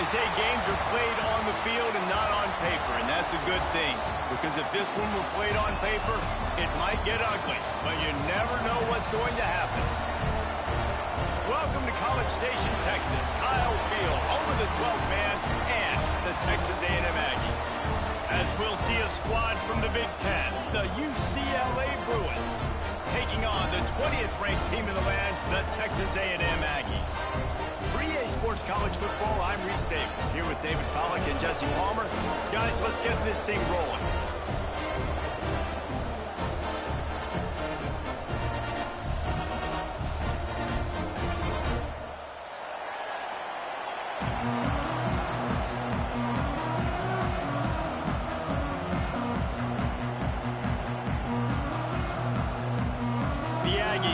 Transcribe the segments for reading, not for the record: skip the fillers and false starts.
They say games are played on the field and not on paper, and that's a good thing. Because if this one were played on paper, it might get ugly. But you never know what's going to happen. Welcome to College Station, Texas. Kyle Field, over the 12th man, and the Texas A&M Aggies. As we'll see a squad from the Big Ten, the UCLA Bruins, taking on the 20th ranked team in the land, the Texas A&M Aggies. For EA Sports College Football, I'm Reese Davis, here with David Pollack and Jesse Palmer. Guys, let's get this thing rolling.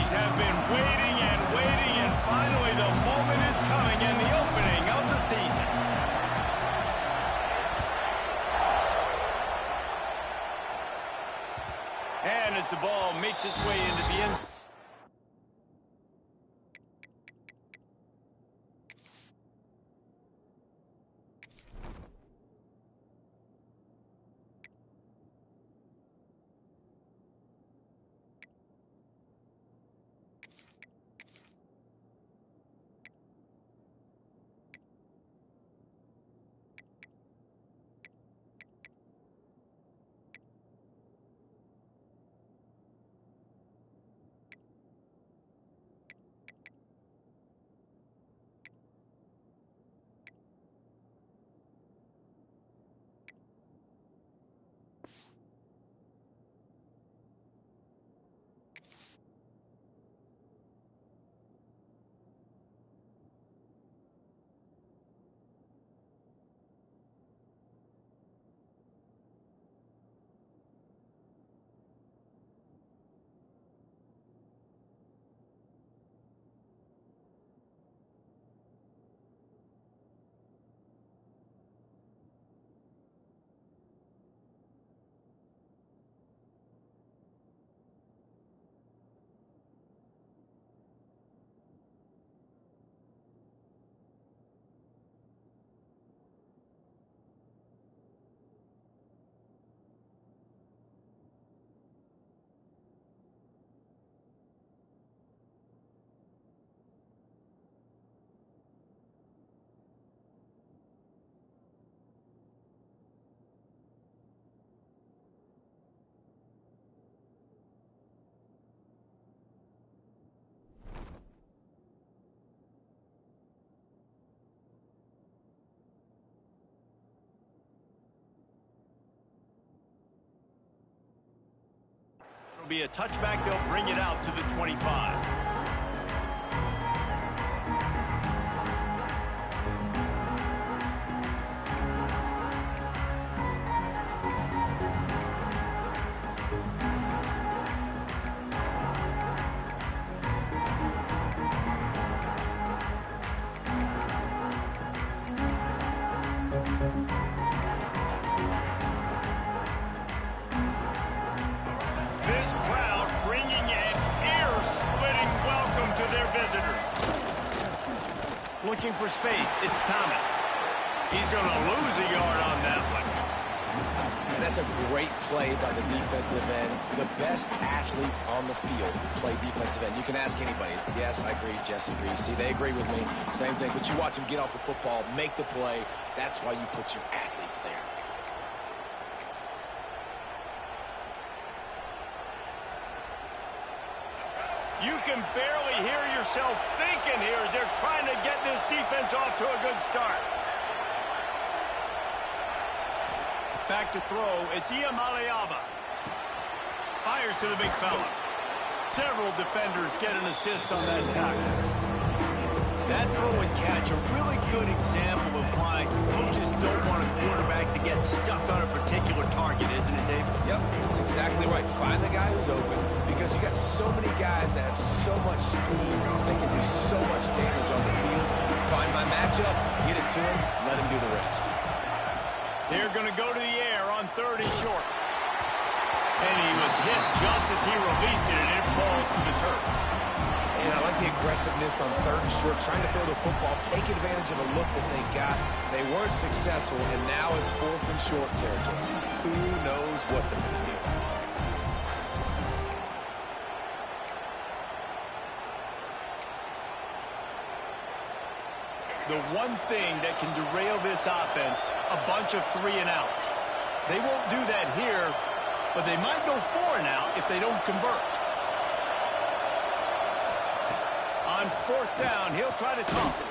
Have been waiting and waiting, and finally the moment is coming in the opening of the season. And as the ball makes its way into the end zone. It'll be a touchback. They'll bring it out to the 25. Looking for space, it's Thomas. He's going to lose a yard on that one. And that's a great play by the defensive end. The best athletes on the field play defensive end. You can ask anybody. Yes, I agree, Jesse agrees. See, they agree with me. Same thing, but you watch them get off the football, make the play. That's why you put your athletes there. You can barely hear yourself thinking here as they're trying to get this defense off to a good start. Back to throw. It's Iamaleava. Fires to the big fella. Several defenders get an assist on that tackle. That throw and catch, a really good example of why coaches don't want a quarterback to get stuck on a particular target, isn't it, David? Yep, that's exactly right. Find the guy who's open, because you got so many guys that have so much speed, they can do so much damage on the field. Find my matchup, get it to him, let him do the rest. They're going to go to the air on 3rd and short. And he was hit just as he released it, and it falls to the turf. And I like the aggressiveness on 3rd and short, trying to throw the football, take advantage of a look that they got. They weren't successful, and now it's 4th and short territory. Who knows what they're going to do? The one thing that can derail this offense, a bunch of 3-and-outs. They won't do that here, but they might go 4-and-out if they don't convert. On 4th down, he'll try to toss it.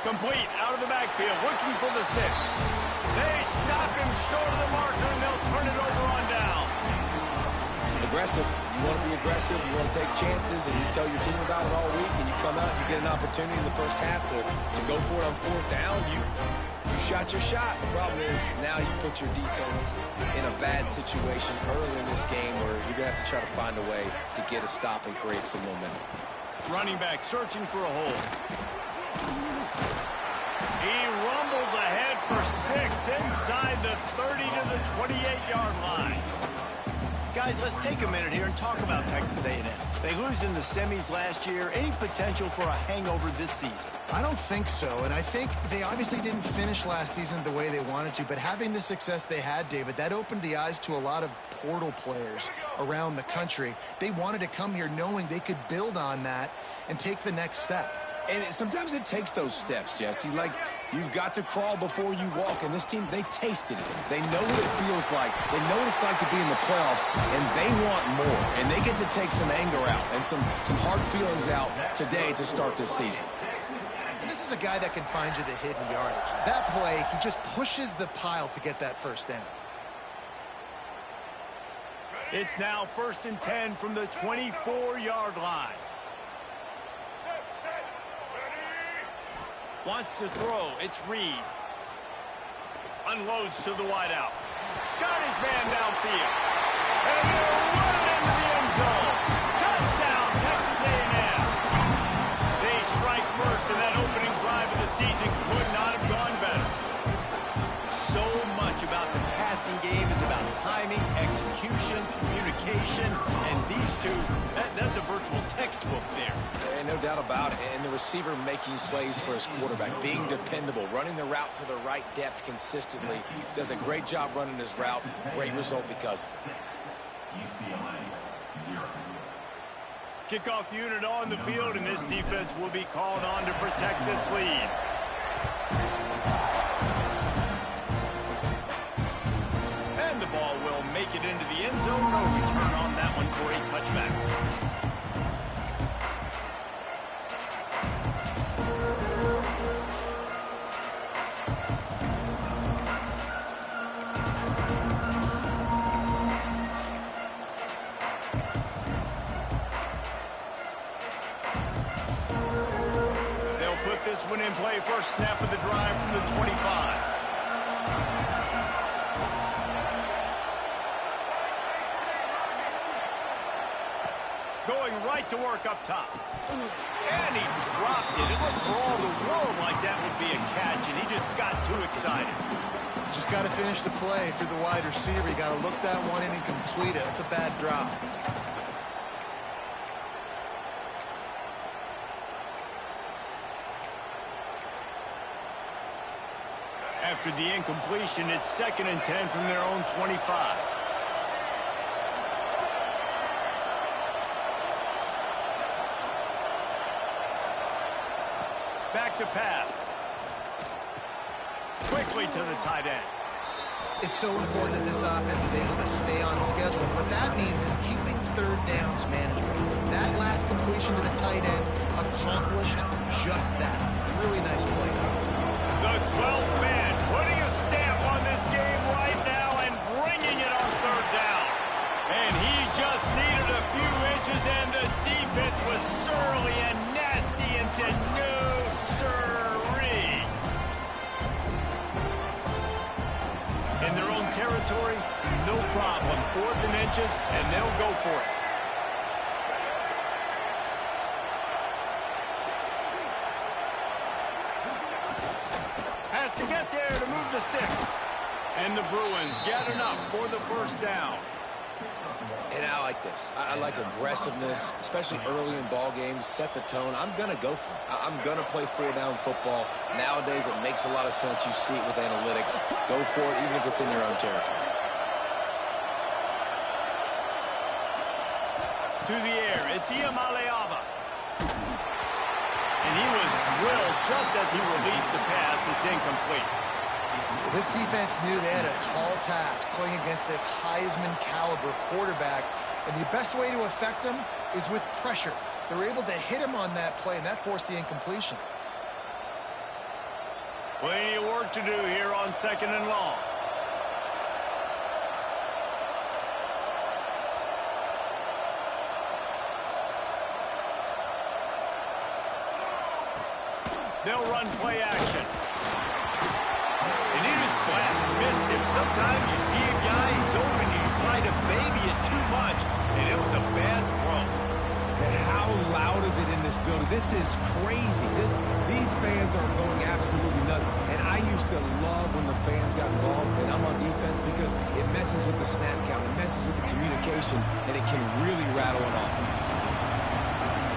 Complete, out of the backfield, looking for the sticks. They stop him short of the marker, and they'll turn it over on down. Aggressive. You want to be aggressive, you want to take chances, and you tell your team about it all week, and you come out and you get an opportunity in the first half to go for it on 4th down. You shot your shot. The problem is now you put your defense in a bad situation early in this game where you're going to have to try to find a way to get a stop and create some momentum. Running back searching for a hole. He rumbles ahead for 6 inside the 30 to the 28-yard line. Guys, let's take a minute here and talk about Texas A&M. They lose in the semis last year. Any potential for a hangover this season? I don't think so, and I think they obviously didn't finish last season the way they wanted to, but having the success they had, David, that opened the eyes to a lot of portal players around the country. They wanted to come here knowing they could build on that and take the next step. And sometimes it takes those steps, Jesse. Like, you've got to crawl before you walk. And this team, they tasted it. They know what it feels like. They know what it's like to be in the playoffs, and they want more. And they get to take some anger out and some hard feelings out today to start this season. And this is a guy that can find you the hidden yardage. That play, he just pushes the pile to get that 1st down. It's now 1st and 10 from the 24-yard line. Wants to throw. It's Reed. Unloads to the wideout. Got his man downfield. And they'll run it into the end zone. Touchdown, Texas A&M. They strike first, and that opening drive of the season could not have gone better. So much about the passing game is about timing, execution, communication, and these two, that's a virtual textbook there. And no doubt about it. And the receiver making plays for his quarterback, being dependable, running the route to the right depth consistently. Does a great job running his route. Great result because of it. Kickoff unit on the field, and this defense will be called on to protect this lead. And the ball will make it into the end zone. No return on that one for a touchback. This one in play, first snap of the drive from the 25. Going right to work up top. And he dropped it. It looked for all the world like that would be a catch, and he just got too excited. Just got to finish the play through the wide receiver. You got to look that one in and complete it. It's a bad drop. After the incompletion, it's 2nd and 10 from their own 25. Back to pass. Quickly to the tight end. It's so important that this offense is able to stay on schedule. What that means is keeping 3rd downs manageable. That last completion to the tight end accomplished just that. Really nice play. The 12th man putting a stamp on this game right now and bringing it on 3rd down. And he just needed a few inches, and the defense was surly and nasty and said, no, sirree. In their own territory, no problem. 4th and inches, and they'll go for it. Has to get there to move the sticks. And the Bruins get enough for the 1st down. And I like this. I like aggressiveness, especially early in ball games. Set the tone. I'm going to go for it. I'm going to play four-down football. Nowadays, it makes a lot of sense. You see it with analytics. Go for it, even if it's in your own territory. To the air, it's Iamaleava. And he was drilled just as he released the pass. It's incomplete. This defense knew they had a tall task playing against this Heisman caliber quarterback, and the best way to affect them is with pressure. They were able to hit him on that play, and that forced the incompletion. Plenty of work to do here on 2nd and long. They'll run play action. And he was flat, missed him. Sometimes you see a guy, he's open, and you try to baby it too much, and it was a bad throw. And how loud is it in this building? This is crazy. These fans are going absolutely nuts. And I used to love when the fans got involved, and I'm on defense, because it messes with the snap count, it messes with the communication, and it can really rattle an offense.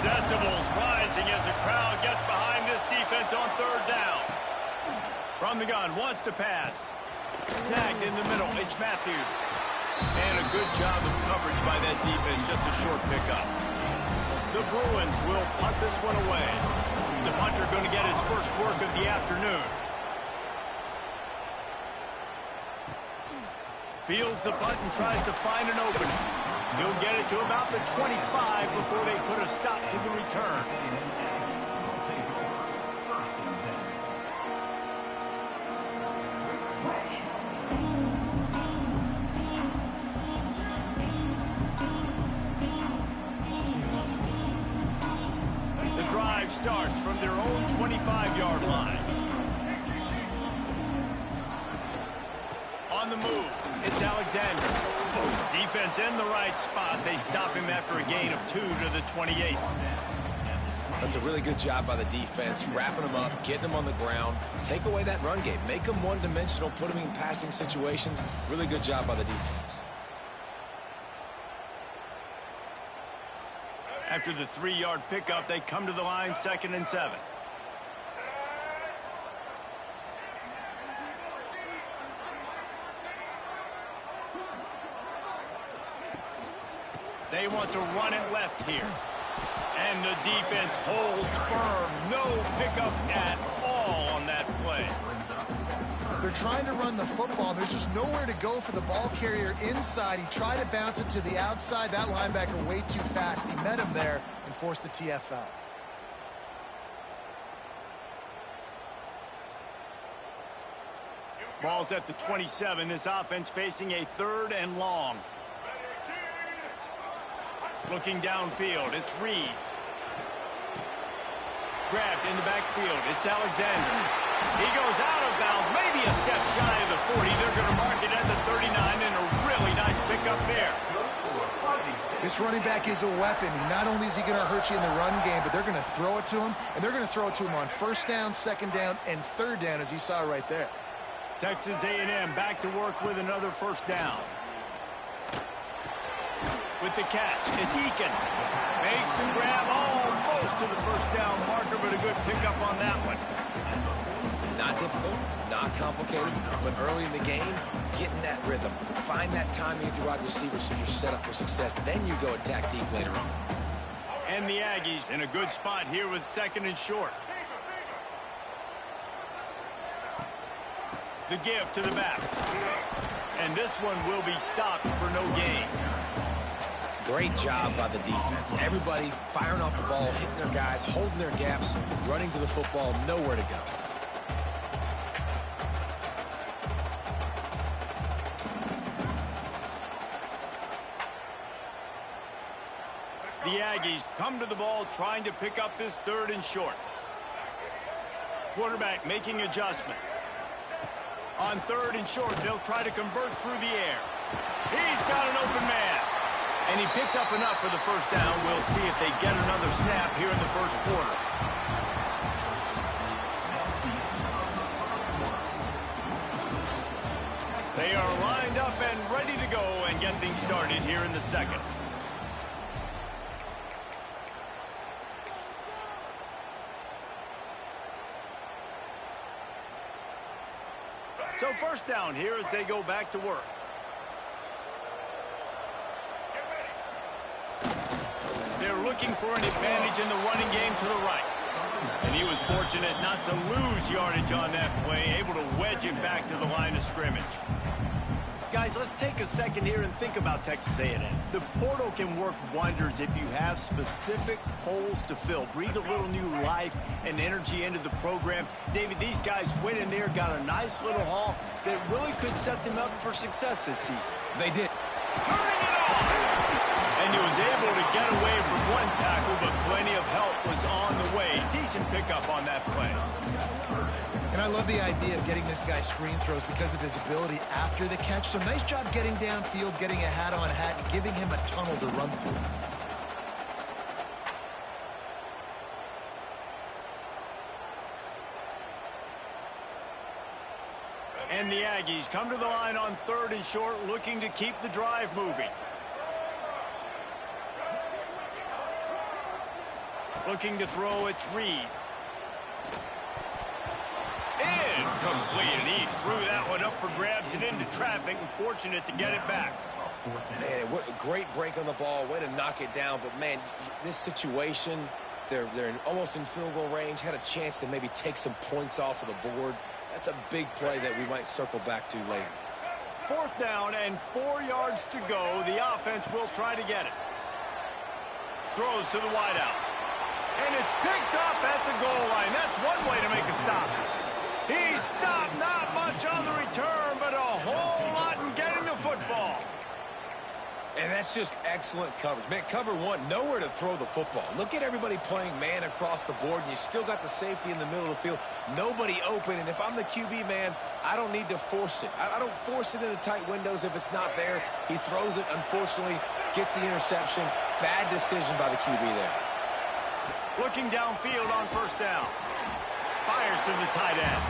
Decibels rising as the crowd gets behind this defense on 3rd down. From the gun, wants to pass. Snagged in the middle, H. Matthews. And a good job of coverage by that defense, just a short pickup. The Bruins will punt this one away. The punter going to get his first work of the afternoon. Fields the punt and tries to find an opening. He'll get it to about the 25 before they put a stop to the return. The drive starts from their own 25-yard line. On the move, it's Alexander. Defense in the right spot. They stop him after a gain of 2 to the 28. That's a really good job by the defense, wrapping him up, getting him on the ground. Take away that run game. Make him one-dimensional, put him in passing situations. Really good job by the defense. After the 3-yard pickup, they come to the line, 2nd and 7. They want to run it left here. And the defense holds firm. No pickup at all on that play. They're trying to run the football. There's just nowhere to go for the ball carrier inside. He tried to bounce it to the outside. That linebacker way too fast. He met him there and forced the TFL. Ball's at the 27. This offense facing a 3rd and long. Looking downfield, it's Reed. Grabbed in the backfield, it's Alexander. He goes out of bounds, maybe a step shy of the 40. They're going to mark it at the 39, and a really nice pickup there. This running back is a weapon. Not only is he going to hurt you in the run game, but they're going to throw it to him, and they're going to throw it to him on 1st down, 2nd down, and 3rd down, as you saw right there. Texas A&M back to work with another 1st down. With the catch, it's Eakin. Makes the grab almost to the 1st down marker, but a good pickup on that one. Not difficult, not complicated, but early in the game, getting that rhythm. Find that timing with your wide receiver so you're set up for success. Then you go attack deep later on. And the Aggies in a good spot here with 2nd and short. The give to the back. And this one will be stopped for no gain. Great job by the defense. Everybody firing off the ball, hitting their guys, holding their gaps, running to the football, nowhere to go. The Aggies come to the ball trying to pick up this 3rd and short. Quarterback making adjustments. On 3rd and short, they'll try to convert through the air. He's got an open man. And he picks up enough for the 1st down. We'll see if they get another snap here in the 1st quarter. They are lined up and ready to go and get things getting started here in the second. So first down here as they go back to work. They're looking for an advantage in the running game to the right. And he was fortunate not to lose yardage on that play, able to wedge it back to the line of scrimmage. Guys, let's take a second here and think about Texas A&M. The portal can work wonders if you have specific holes to fill. Breathe a little new life and energy into the program. David, these guys went in there, got a nice little haul that really could set them up for success this season. They did. Turning it on! And he was able to get away from one tackle, but plenty of help was on the way. Decent pickup on that play. And I love the idea of getting this guy screen throws because of his ability after the catch. So nice job getting downfield, getting a hat-on-hat, and giving him a tunnel to run through. And the Aggies come to the line on 3rd and short, looking to keep the drive moving. Looking to throw, it's Reed. Incomplete, and he threw that one up for grabs and into traffic, and fortunate to get it back. Man, what a great break on the ball. Way to knock it down. But, man, this situation, they're almost in field goal range, had a chance to maybe take some points off of the board. That's a big play that we might circle back to later. 4th down and 4 yards to go. The offense will try to get it. Throws to the wideout. And it's picked off at the goal line. That's one way to make a stop. He stopped, not much on the return, but a whole lot in getting the football. And that's just excellent coverage. Man, cover one, nowhere to throw the football. Look at everybody playing man across the board, and you still got the safety in the middle of the field. Nobody open, and if I'm the QB, man, I don't need to force it. I don't force it into tight windows if it's not there. He throws it, unfortunately, gets the interception. Bad decision by the QB there. Looking downfield on 1st down. Fires to the tight end.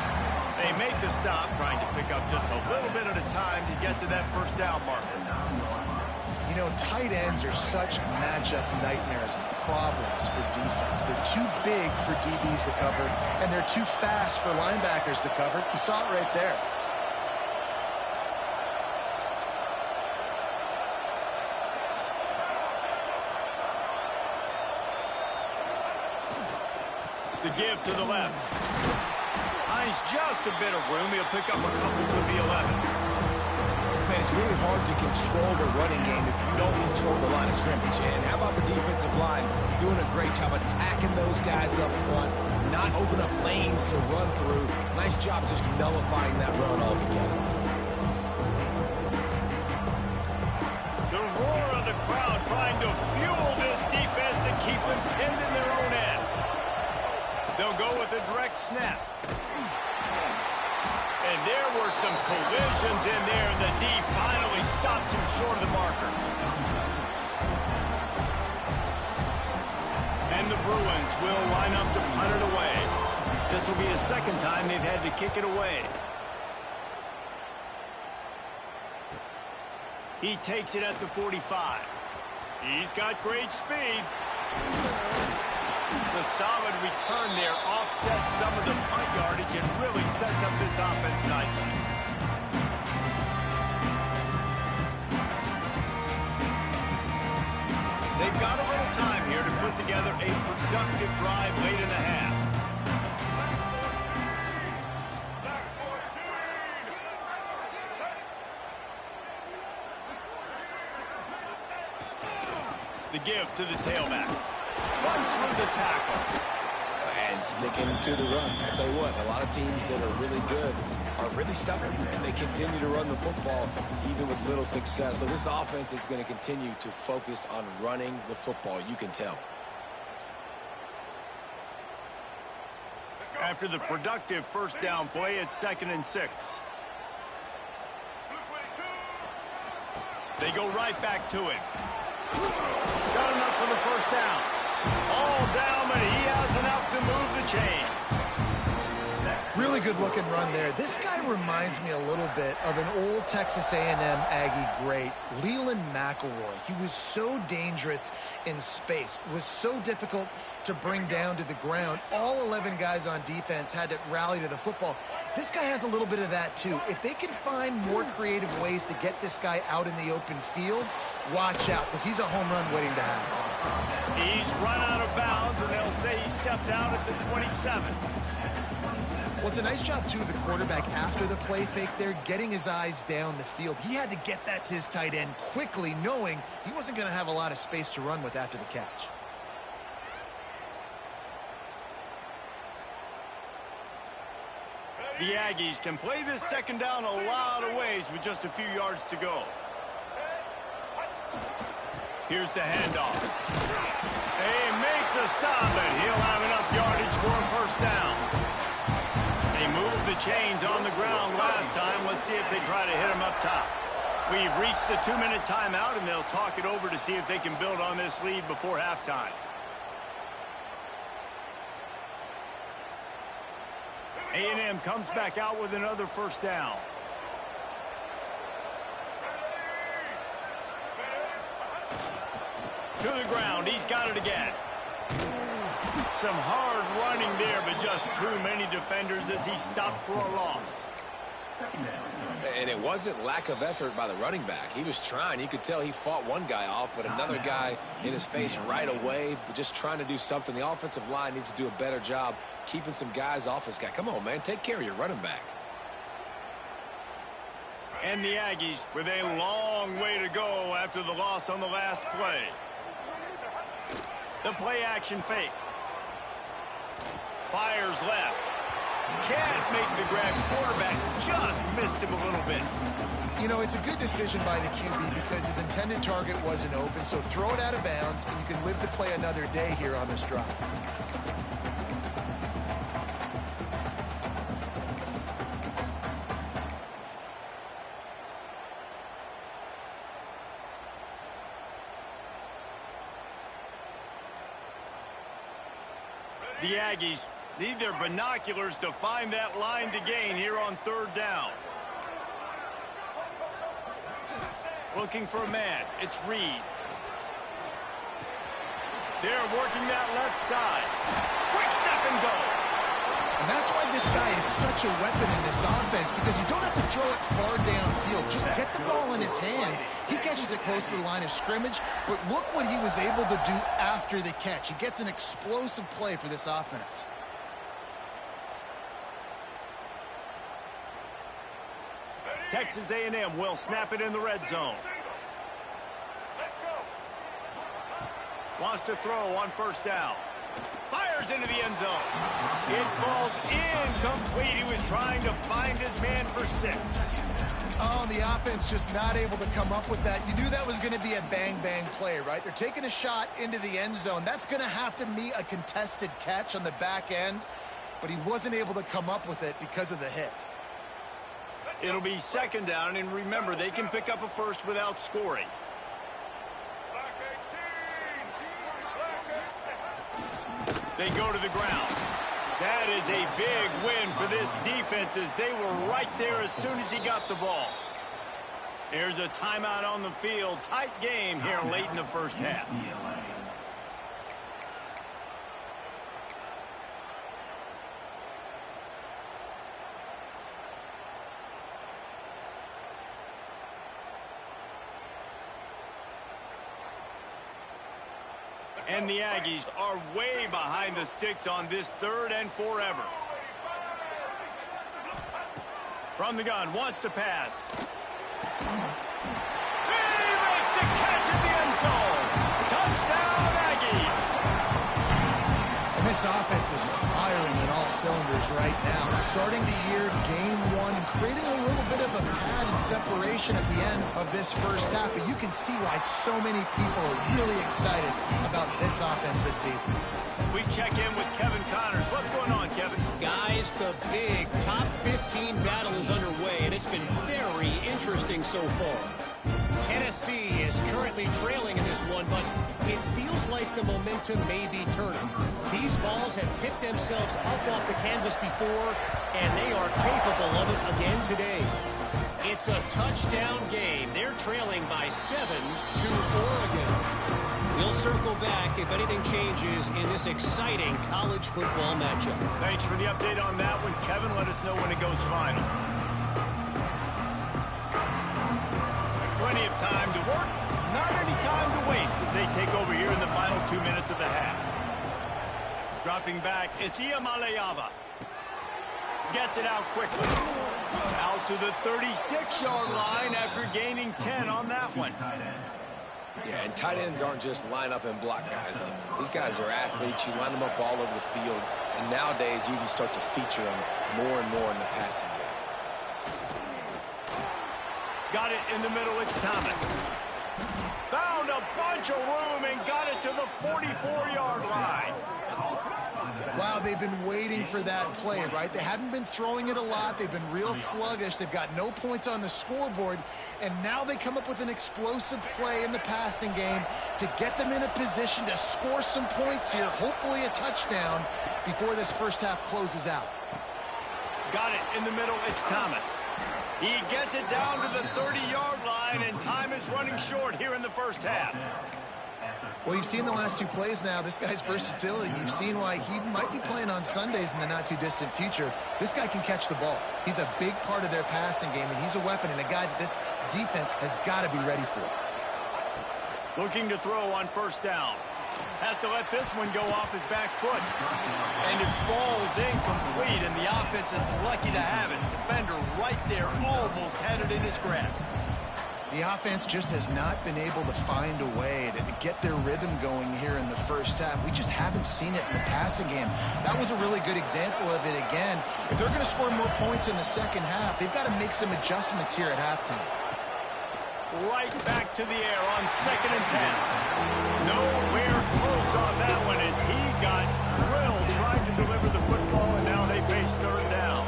They make the stop, trying to pick up just a little bit at a time to get to that 1st down marker. You know, tight ends are such matchup nightmares and problems for defense. They're too big for DBs to cover, and they're too fast for linebackers to cover. You saw it right there. The give to the left. Finds just a bit of room. He'll pick up a couple to the 11. Man, it's really hard to control the running game if you don't control the line of scrimmage. And how about the defensive line doing a great job attacking those guys up front, not open up lanes to run through. Nice job just nullifying that run altogether. The roar of the crowd trying to fuel this defense to keep them pinned in their own end. They'll go with a direct snap. And there were some collisions in there, and the D finally stops him short of the marker. And the Bruins will line up to punt it away. This will be the 2nd time they've had to kick it away. He takes it at the 45. He's got great speed. The solid return there offsets some of the punt yardage and really sets up this offense nicely. They've got a little time here to put together a productive drive late in the half. The give to the tailback. Runs through the tackle. And sticking to the run. I'll tell you what, a lot of teams that are really good are really stubborn, and they continue to run the football even with little success. So this offense is going to continue to focus on running the football. You can tell. After the productive 1st down play, it's 2nd and 6. They go right back to him. Got enough for the 1st down. All down, but he has enough to move the chains. Really good-looking run there. This guy reminds me a little bit of an old Texas A&M Aggie great, Leland McElroy. He was so dangerous in space, was so difficult to bring down to the ground. All 11 guys on defense had to rally to the football. This guy has a little bit of that, too. If they can find more creative ways to get this guy out in the open field, watch out, because he's a home run waiting to happen. He's run out of bounds, and they'll say he stepped out at the 27. Well, it's a nice job, too, of the quarterback after the play fake there, getting his eyes down the field. He had to get that to his tight end quickly, knowing he wasn't going to have a lot of space to run with after the catch. The Aggies can play this second down a lot of ways with just a few yards to go. Here's the handoff. They make the stop, and he'll have enough yardage for a first down. They moved the chains on the ground last time. Let's see if they try to hit him up top. We've reached the 2-minute timeout, and they'll talk it over to see if they can build on this lead before halftime. A&M comes back out with another first down. To the ground. He's got it again. Some hard running there, but just too many defenders as he stopped for a loss. And it wasn't lack of effort by the running back. He was trying. You could tell he fought one guy off, but another guy in his face right away, but just trying to do something. The offensive line needs to do a better job keeping some guys off this guy. Come on, man. Take care of your running back. And the Aggies with a long way to go after the loss on the last play. The play action fake. Fires left. Can't make the grab. Quarterback just missed him a little bit. You know, it's a good decision by the QB because his intended target wasn't open, so throw it out of bounds, and you can live to play another day here on this drive. The Aggies need their binoculars to find that line to gain here on third down. Looking for a man. It's Reed. They're working that left side. Quick step and go. And that's why this guy is such a weapon in this offense, because you don't have to throw it far downfield. Just get the ball in his hands. He catches it close to the line of scrimmage, but look what he was able to do after the catch. He gets an explosive play for this offense. Texas A&M will snap it in the red zone. Wants to throw on first down. Fires into the end zone. It falls incomplete. He was trying to find his man for 6. Oh, the offense just not able to come up with that. You knew that was going to be a bang-bang play, right? They're taking a shot into the end zone. That's going to have to be a contested catch on the back end, but he wasn't able to come up with it because of the hit. It'll be second down, and remember, they can pick up a first without scoring. They go to the ground. That is a big win for this defense as they were right there as soon as he got the ball. There's a timeout on the field. Tight game here late in the first half. And the Aggies are way behind the sticks on this third and forever. From the gun, wants to pass. He makes a catch in the end zone. Touchdown, Aggies. And this offense is firing on all cylinders right now. Starting the year, game one, and creating a little bit of a pad and separation at the end of this first half. But you can see why so many people are really excited about this offense this season. We check in with Kevin Connors. What's going on, Kevin? Guys, the big top 15 battle is underway, and it's been very interesting so far. Tennessee is currently trailing in this one, but it feels like the momentum may be turning. These balls have picked themselves up off the canvas before, and they are capable of it again today. It's a touchdown game. They're trailing by 7 to Oregon. We'll circle back if anything changes in this exciting college football matchup. Thanks for the update on that one, Kevin. Let us know when it goes final. Plenty of time to work, not any time to waste as they take over here in the final 2 minutes of the half. Dropping back, it's Iamaleava. Gets it out quickly. Out to the 36-yard line after gaining 10 on that one. Yeah, and tight ends aren't just line up and block guys. These guys are athletes. You line them up all over the field. And nowadays, you can start to feature them more and more in the passing game. Got it in the middle, it's Thomas. Found a bunch of room and got it to the 44-yard line. Wow, they've been waiting for that play, right? They haven't been throwing it a lot. They've been real sluggish. They've got no points on the scoreboard. And now they come up with an explosive play in the passing game to get them in a position to score some points here, hopefully a touchdown, before this first half closes out. Got it in the middle, it's Thomas. He gets it down to the 30-yard line, and time is running short here in the first half. Well, you've seen the last two plays now. This guy's versatility. You've seen why he might be playing on Sundays in the not-too-distant future. This guy can catch the ball. He's a big part of their passing game, and he's a weapon and a guy that this defense has got to be ready for. Looking to throw on first down. Has to let this one go off his back foot. And it falls incomplete, and the offense is lucky to have it. Defender right there almost had it in his grasp. The offense just has not been able to find a way to get their rhythm going here in the first half. We just haven't seen it in the passing game. That was a really good example of it again. If they're going to score more points in the second half, they've got to make some adjustments here at halftime. Right back to the air on 2nd and 10. Nowhere close on that one as he got drilled trying to deliver the football, and now they face 3rd down.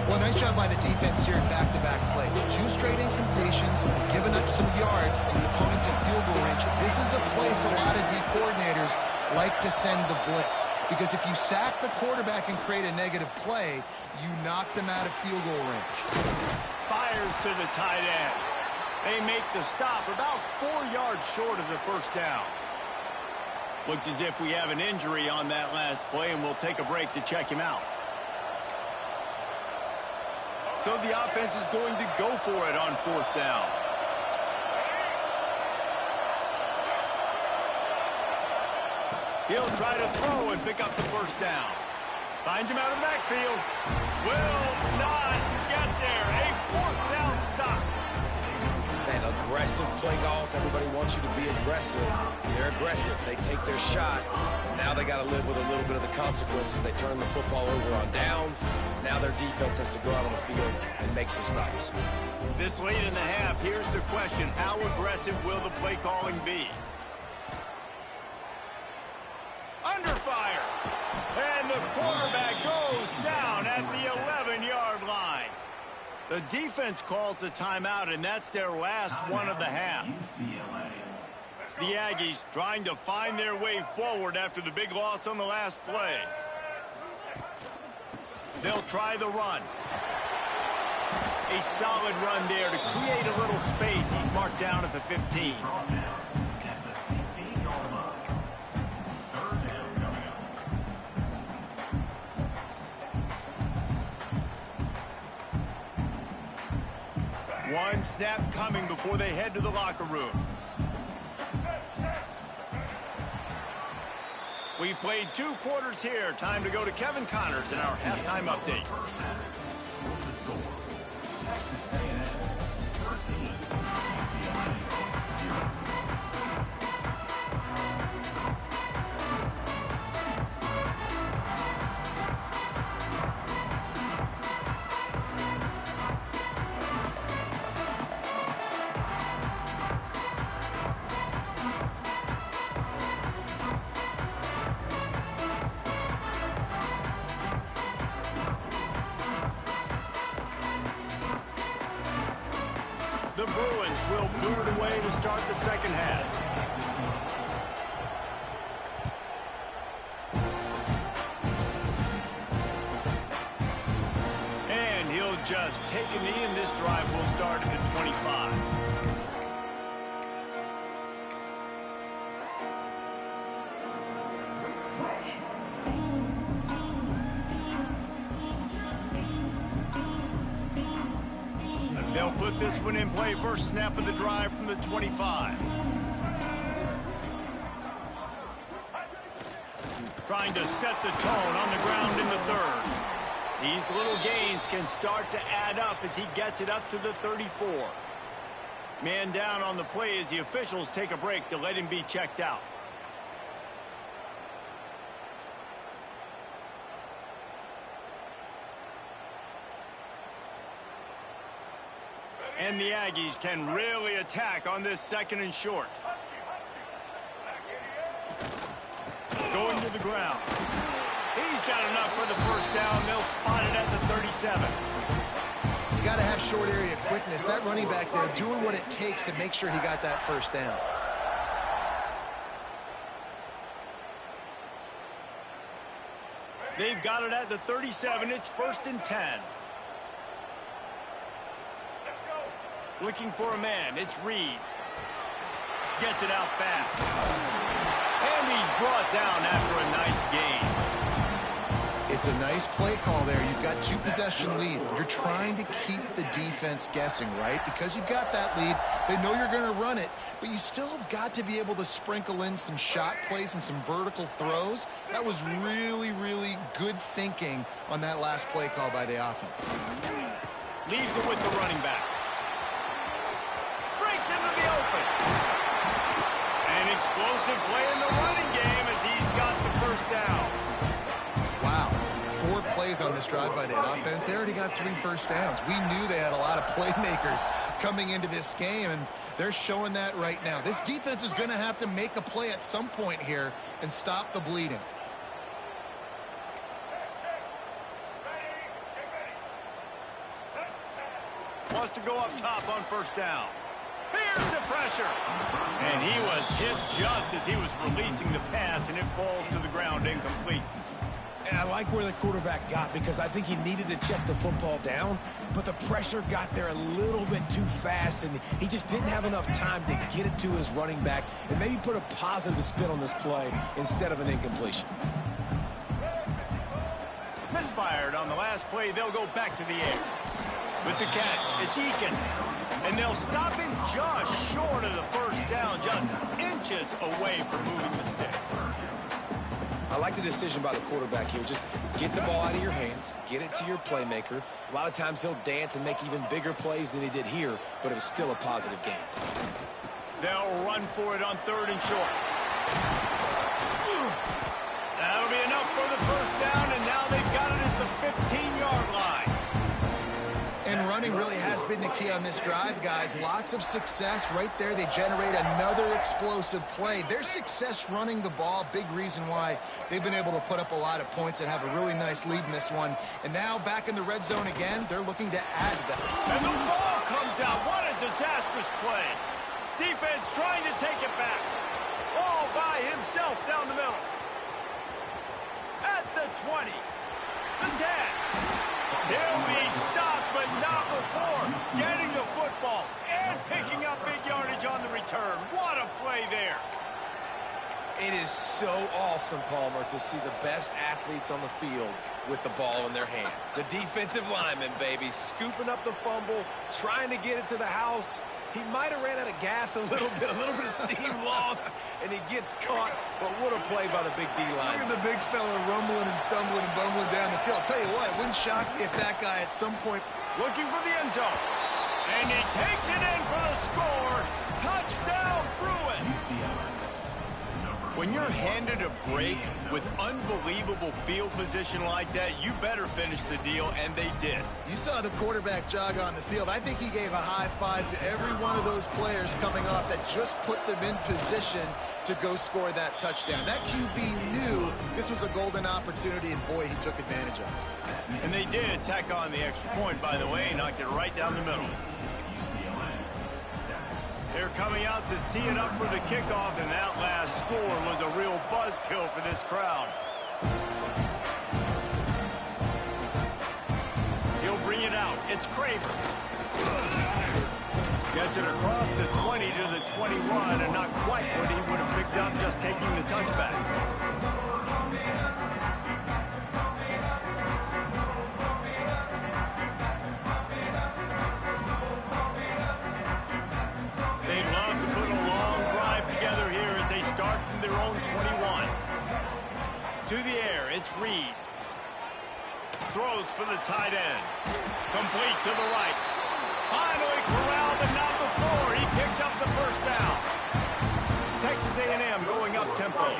Well, nice job by the defense here in back-to-back plays. 2 straight incompletions, giving up some yards, and the opponent's in field goal range. This is a place a lot of D coordinators like to send the blitz, because if you sack the quarterback and create a negative play, you knock them out of field goal range. Fires to the tight end. They make the stop about 4 yards short of the first down. Looks as if we have an injury on that last play, and we'll take a break to check him out. So the offense is going to go for it on 4th down. He'll try to throw and pick up the first down. Finds him out of the backfield. Will not get there. A 4th down stop. Man, aggressive play calls. Everybody wants you to be aggressive. They're aggressive. They take their shot. Now they got to live with a little bit of the consequences. They turn the football over on downs. Now their defense has to go out on the field and make some stops. This late in the half, here's the question. How aggressive will the play calling be? Under fire. And the quarterback goes down at the 11-yard line. The defense calls the timeout, and that's their last one of the half. The Aggies trying to find their way forward after the big loss on the last play. They'll try the run. A solid run there to create a little space. He's marked down at the 15. One snap coming before they head to the locker room. We've played 2 quarters here. Time to go to Kevin Connors in our halftime update. The Bruins will boot it away to start the second half. And he'll just take a knee, and this drive will start at the 25. They'll put this one in play. First snap of the drive from the 25. Trying to set the tone on the ground in the third. These little gains can start to add up as he gets it up to the 34. Man down on the play as the officials take a break to let him be checked out. And the Aggies can really attack on this second and short. Going to the ground. He's got enough for the first down. They'll spot it at the 37. You got to have short area quickness. That running back there doing what it takes to make sure he got that first down. They've got it at the 37. It's 1st and 10. Looking for a man. It's Reed. Gets it out fast. And he's brought down after a nice gain. It's a nice play call there. You've got 2-possession lead. You're trying to keep the defense guessing, right? Because you've got that lead. They know you're going to run it, but you still have got to be able to sprinkle in some shot plays and some vertical throws. That was really, really good thinking on that last play call by the offense. Leaves it with the running back. Into the open. An explosive play in the running game as he's got the first down. Wow. 4 plays on this drive by the offense. They already got 3 first downs. We knew they had a lot of playmakers coming into this game, and they're showing that right now. This defense is going to have to make a play at some point here and stop the bleeding. Wants to go up top on first down. Here's the pressure. And he was hit just as he was releasing the pass, and it falls to the ground incomplete. And I like where the quarterback got, because I think he needed to check the football down, but the pressure got there a little bit too fast, and he just didn't have enough time to get it to his running back and maybe put a positive spin on this play instead of an incompletion. Misfired on the last play. They'll go back to the air. With the catch, it's Eakin. And they'll stop him just short of the first down, just inches away from moving the sticks. I like the decision by the quarterback here. Just get the ball out of your hands, get it to your playmaker. A lot of times he'll dance and make even bigger plays than he did here, but it was still a positive game. They'll run for it on 3rd and short. That'll be enough for the first down, and now they've got it at the 15-yard line. And running really has been the key on this drive, guys. Lots of success right there. They generate another explosive play. Their success running the ball, big reason why they've been able to put up a lot of points and have a really nice lead in this one. And now back in the red zone again, they're looking to add to that. And the ball comes out. What a disastrous play. Defense trying to take it back. All by himself down the middle. At the 20. The 10. He'll be stopped, but not before getting the football and picking up big yardage on the return. What a play there. It is so awesome, Palmer, to see the best athletes on the field with the ball in their hands. The defensive lineman, baby, scooping up the fumble, trying to get it to the house. He might have ran out of gas a little bit of steam lost, and he gets caught. But what a play by the big D-line. Look at the big fella rumbling and stumbling and bumbling down the field. I'll tell you what, it wouldn't shock me if that guy at some point looking for the end zone. And he takes it in for the score. Touchdown, Bruins. When you're handed a break with unbelievable field position like that, you better finish the deal, and they did. You saw the quarterback jog on the field. I think he gave a high five to every one of those players coming off that just put them in position to go score that touchdown. That QB knew this was a golden opportunity, and boy, he took advantage of it. And they did tack on the extra point, by the way, knocked it right down the middle. They're coming out to tee it up for the kickoff, and that last score was a real buzzkill for this crowd. He'll bring it out. It's Craver. Gets it across the 20 to the 21, and not quite what he would have picked up just taking the touchback. They'd love to put a long drive together here as they start from their own 21. To the air, it's Reed. Throws for the tight end. Complete to the right. Finally corralled, but not before. He picks up the first down. Texas A&M going up tempo.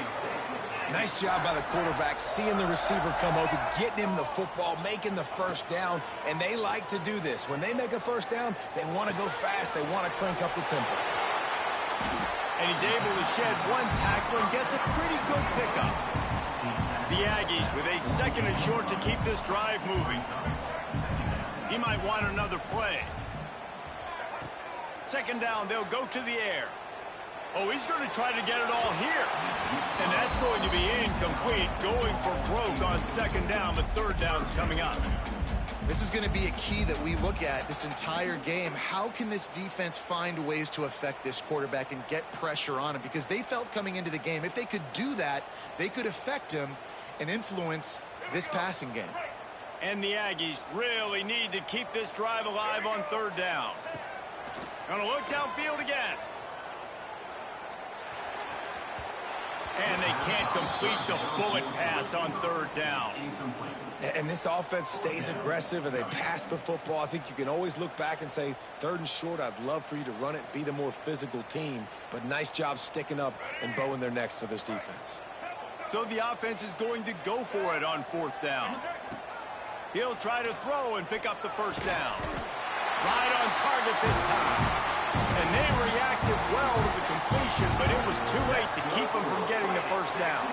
Nice job by the quarterback, seeing the receiver come open, getting him the football, making the first down, and they like to do this. When they make a first down, they want to go fast. They want to crank up the tempo. And he's able to shed one tackle and gets a pretty good pickup. The Aggies with a second and short to keep this drive moving. He might want another play. Second down, they'll go to the air. Oh, he's going to try to get it all here. And that's going to be incomplete, going for broke on second down, but third down's coming up. This is going to be a key that we look at this entire game. How can this defense find ways to affect this quarterback and get pressure on him? Because they felt coming into the game, if they could do that, they could affect him and influence this passing game. And the Aggies really need to keep this drive alive on third down. Gonna look downfield again. And they can't complete the bullet pass on third down. And this offense stays aggressive and they pass the football. I think you can always look back and say, third and short, I'd love for you to run it, be the more physical team. But nice job sticking up and bowing their necks for this defense. So the offense is going to go for it on fourth down. He'll try to throw and pick up the first down. Right on target this time. And they reacted well to the completion, but it was too late to keep them from getting the first down.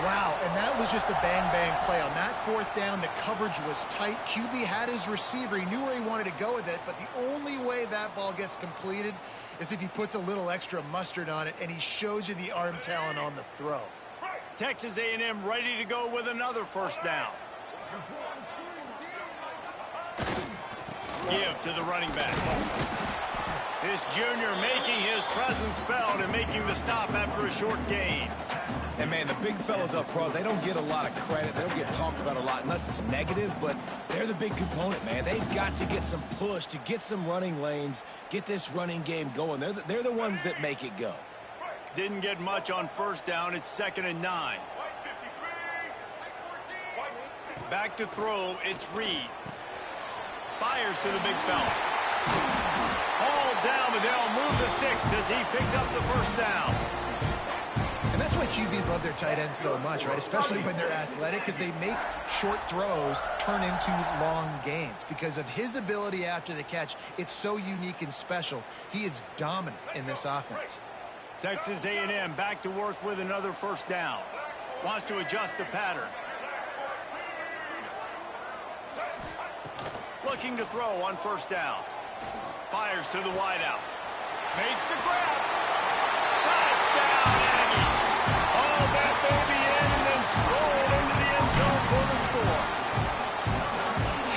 Wow, and that was just a bang-bang play. On that fourth down, the coverage was tight. QB had his receiver. He knew where he wanted to go with it, but the only way that ball gets completed is if he puts a little extra mustard on it, and he shows you the arm talent on the throw. Texas A&M ready to go with another first down. Give to the running back. This junior making his presence felt and making the stop after a short gain. And, man, the big fellas up front, they don't get a lot of credit. They don't get talked about a lot unless it's negative, but they're the big component, man. They've got to get some push, to get some running lanes, get this running game going. They're the ones that make it go. Didn't get much on first down. It's 2nd and 9. Back to throw. It's Reed. Fires to the big fella. All down, but they'll move the sticks as he picks up the first down. And that's why QBs love their tight ends so much, right? Especially when they're athletic, because they make short throws turn into long gains. Because of his ability after the catch, it's so unique and special. He is dominant in this offense. Texas A&M back to work with another first down. Wants to adjust the pattern. Looking to throw on first down. Fires to the wideout. Makes the grab. Touchdown, Aggie. Oh, that baby in and then strolled into the end zone for the score.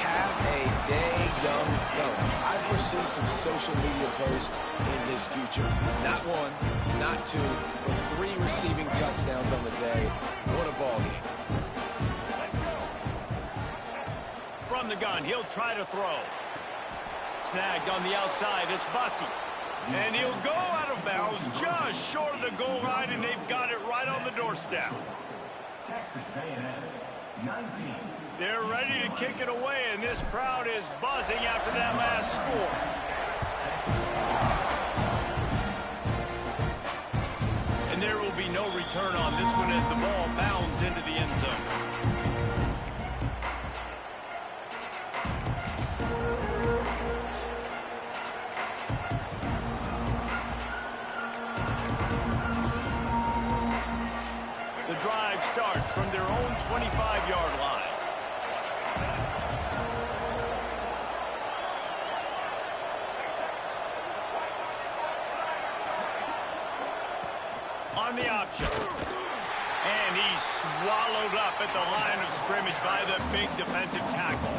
Have a day, young fella. I foresee some social media posts in his future. Not one, not two, but 3 receiving touchdowns on the day. What a ball game. From the gun, he'll try to throw. Snagged on the outside, it's Bussey. And he'll go out of bounds just short of the goal line, and they've got it right on the doorstep. They're ready to kick it away, and this crowd is buzzing after that last score. And there will be no return on this one as the ball bounds into the end zone. The drive starts from their own 25-yard line. the option. And he's swallowed up at the line of scrimmage by the big defensive tackle.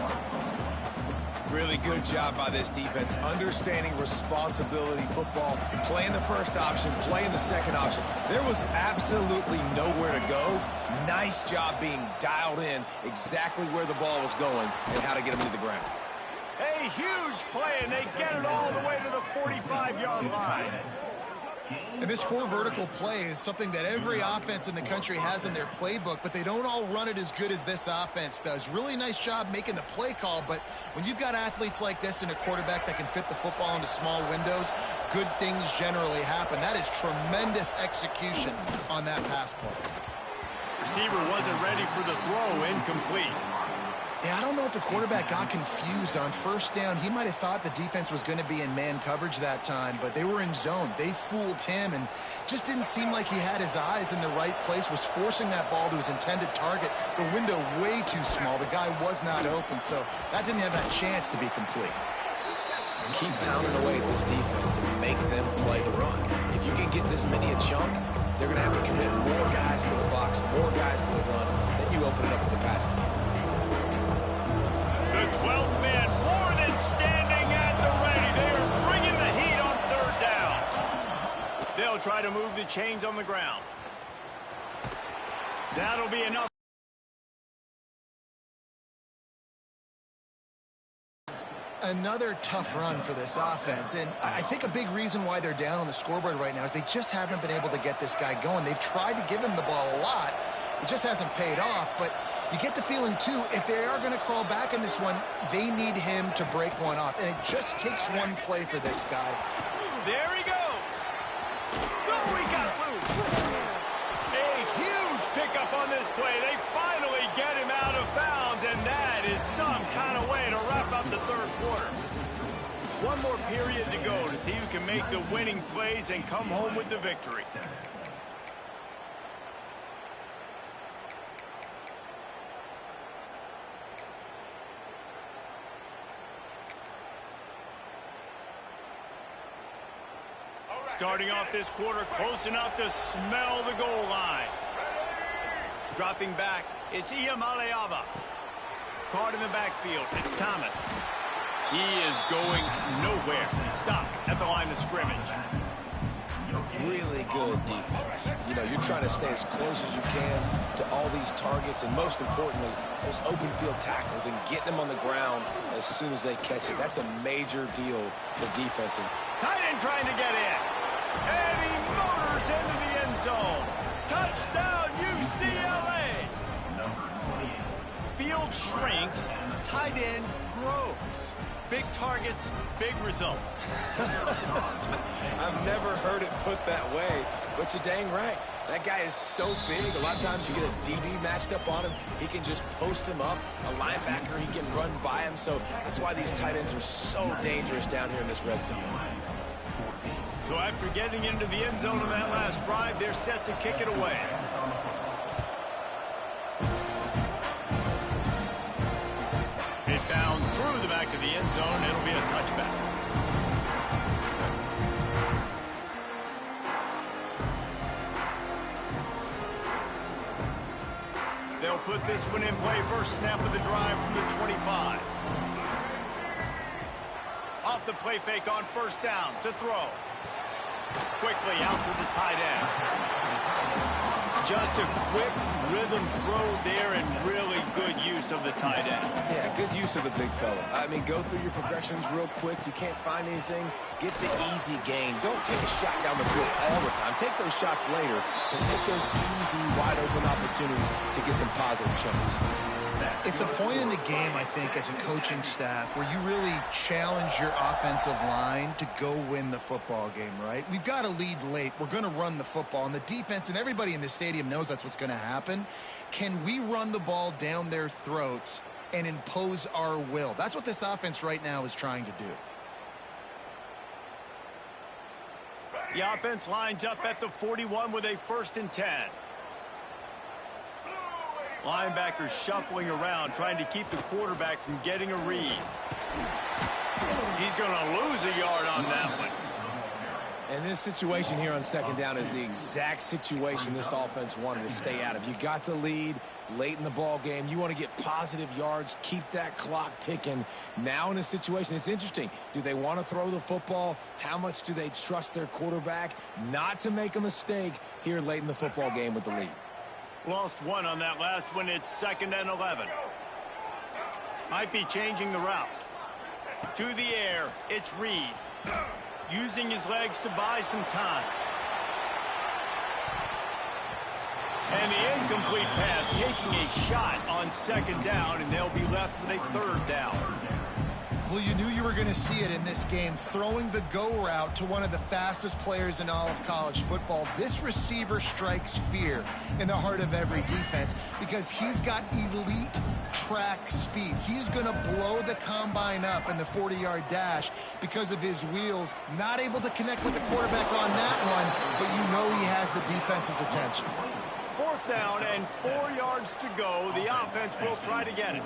Really good job by this defense, understanding responsibility football, playing the first option, playing the second option. There was absolutely nowhere to go. Nice job being dialed in exactly where the ball was going and how to get him to the ground. A huge play, and they get it all the way to the 45-yard line. And this four vertical play is something that every offense in the country has in their playbook, but they don't all run it as good as this offense does. Really nice job making the play call, but when you've got athletes like this and a quarterback that can fit the football into small windows, good things generally happen. That is tremendous execution on that pass play. Receiver wasn't ready for the throw, incomplete. Yeah, I don't know if the quarterback got confused on first down. He might have thought the defense was going to be in man coverage that time, but they were in zone. They fooled him and just didn't seem like he had his eyes in the right place, was forcing that ball to his intended target. The window way too small. The guy was not open, so that didn't have that chance to be complete. Keep pounding away at this defense and make them play the run. If you can get this many a chunk, they're going to have to commit more guys to the box, more guys to the run. Then you open it up for the passing game. The 12th man more than standing at the ready. They are bringing the heat on third down. They'll try to move the chains on the ground. That'll be enough. Another tough run for this offense, and I think a big reason why they're down on the scoreboard right now is they just haven't been able to get this guy going. They've tried to give him the ball a lot. It just hasn't paid off, but you get the feeling, too, if they are going to crawl back in this one, they need him to break one off, and it just takes one play for this guy. There he goes. Oh, he got loose. A huge pickup on this play. They finally get him out of bounds, and that is some kind of way to wrap up the third quarter. One more period to go to see who can make the winning plays and come home with the victory. Starting off this quarter close enough to smell the goal line. Dropping back, it's Iamaleava. Caught in the backfield, it's Thomas. He is going nowhere. Stop at the line of scrimmage. Really good defense. You know, you're trying to stay as close as you can to all these targets, and most importantly, those open field tackles and getting them on the ground as soon as they catch it. That's a major deal for defenses. Tight end trying to get in. And he motors into the end zone. Touchdown, UCLA. Field shrinks, tight end grows. Big targets, big results. I've never heard it put that way, but you're dang right. That guy is so big. A lot of times you get a DB matched up on him. He can just post him up. A linebacker, he can run by him. So that's why these tight ends are so dangerous down here in this red zone. So after getting into the end zone on that last drive, they're set to kick it away. It bounds through the back of the end zone. It'll be a touchback. They'll put this one in play. First snap of the drive from the 25. Off the play fake on first down to throw. Quickly out to the tight end. Just a quick rhythm throw there and really good use of the tight end. Yeah, good use of the big fella. I mean, go through your progressions real quick. You can't find anything. Get the easy gain. Don't take a shot down the field all the time. Take those shots later, but take those easy, wide-open opportunities to get some positive chunks. It's a point in the game, I think, as a coaching staff where you really challenge your offensive line to go win the football game, right? We've got to lead late. We're going to run the football, and the defense and everybody in the stadium knows that's what's going to happen. Can we run the ball down their throats and impose our will? That's what this offense right now is trying to do. The offense lines up at the 41 with a 1st and 10. Linebackers shuffling around, trying to keep the quarterback from getting a read. He's going to lose a yard on that one. And this situation here on second down is the exact situation this offense wanted to stay out of. You got the lead late in the ball game. You want to get positive yards, keep that clock ticking. Now in a situation, it's interesting. Do they want to throw the football? How much do they trust their quarterback not to make a mistake here late in the football game with the lead? Lost one on that last one. It's 2nd and 11. Might be changing the route. To the air, it's Reed. Using his legs to buy some time. And the incomplete pass, taking a shot on 2nd down, and they'll be left with a 3rd down. Well, you knew you were going to see it in this game, throwing the go route to one of the fastest players in all of college football. This receiver strikes fear in the heart of every defense because he's got elite track speed. He's going to blow the combine up in the 40-yard dash because of his wheels. Not able to connect with the quarterback on that one, but you know he has the defense's attention. 4th down and 4 yards to go. The offense will try to get it.